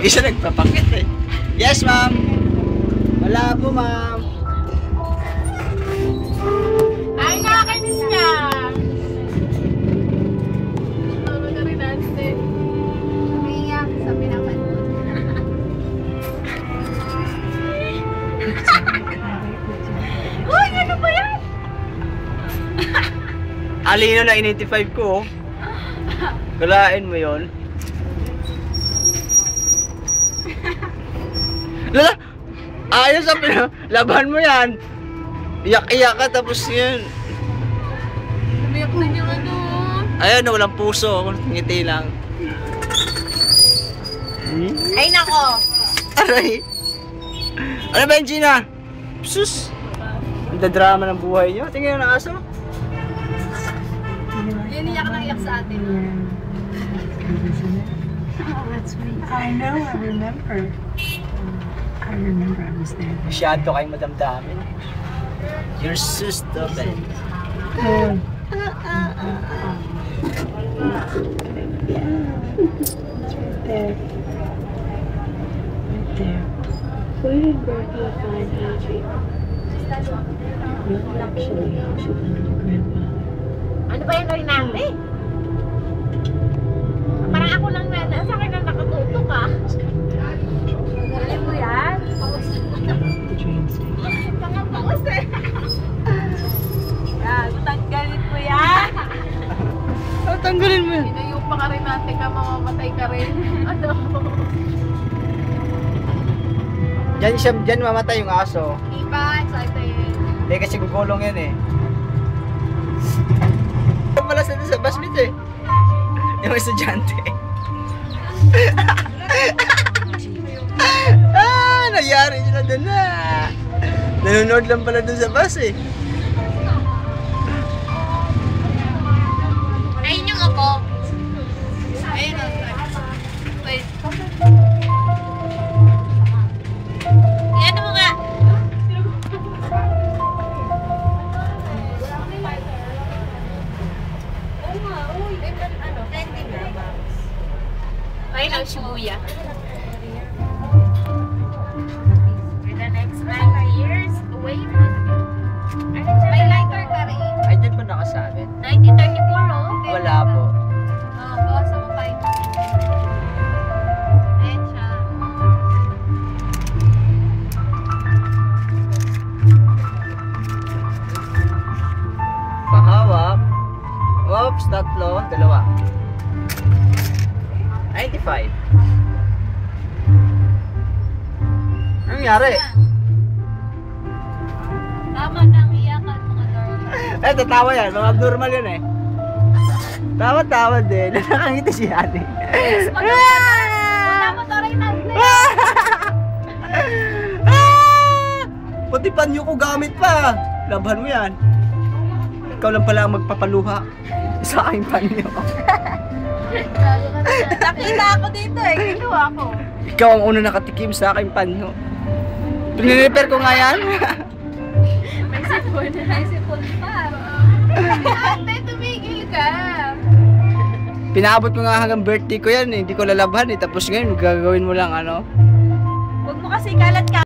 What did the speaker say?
Hindi siya nagpapakit eh. Yes, ma'am. Wala po, ma'am. Ay, nakakainis niya. Ano na rin natin. Umiiyak, sabi naman. Uy, ano ba yan? Alino na 95 ko, oh. Galain mo yun. Lala! Ayos sa laban mo yan. Iyak-iyak ka tapos yun. Umiyak din yung ano. Ayan, walang puso. Ngiti lang. Ay, nako. Aray! Ano ba yung Gina? Sus! Ang dadrama ng buhay niyo. Tingnan yung aso. Yan, iyak na iyak sa atin. Oh, that's sweet. I know, I remember. I remember I was there. Masyado kayong madamdamin. You're so stupid. Right there. Right there. Where did Grandpa find Happy? No, actually, she found her grandfather. Ano ba yan rin natin? Parang ako lang na, sa akin lang nakatutok ah. Galing mo yan? The train station. Mga paus eh. Yan, tanggalin mo yan. Oh, tanggalin mo yan. Inayo pa ka rin natin ka, mamamatay ka rin. Ano? Diyan mamatay yung aso. Iba, excited. Hindi kasi gugulong yan eh. Malas na sa basmit eh. Yung estudyante. Nangyari sila doon na. Nanonood lang pala doon sa bus eh. Ayun yung ako. Ayun ang wait. Yan mo nga. Ayun ang Shibuya. For the next 9 years, away from me. May lighter ka rin. Ay, dyan pa nakasabi? 1934, oh. Wala po. Oo, bawas ako pa ito. Ayan siya. Pahawak. Oops, tatlo, dalawa. 95. Anong nangyari? Tama nang iyakan mga darling. Eh, tatawa yan. Mga abnormal yun eh. Tawa-tawa din. Nakangiti si ate. Yes, wala mo to rin natin. Pati panyo ko gamit pa. Laban mo yan. Ikaw lang pala ang magpapaluha sa aking panyo. Nakita ako dito eh. Kinuha ko. Ikaw ang una nakatikim sa aking panyo. Pinrepair ko nga yan. May sipon. May sipon pa. Ate, tumigil ka. Pinaabot ko nga hanggang birthday ko yan eh. Hindi ko lalabhan eh. Tapos ngayon gagawin mo lang ano. Huwag mo kasi kalat ka.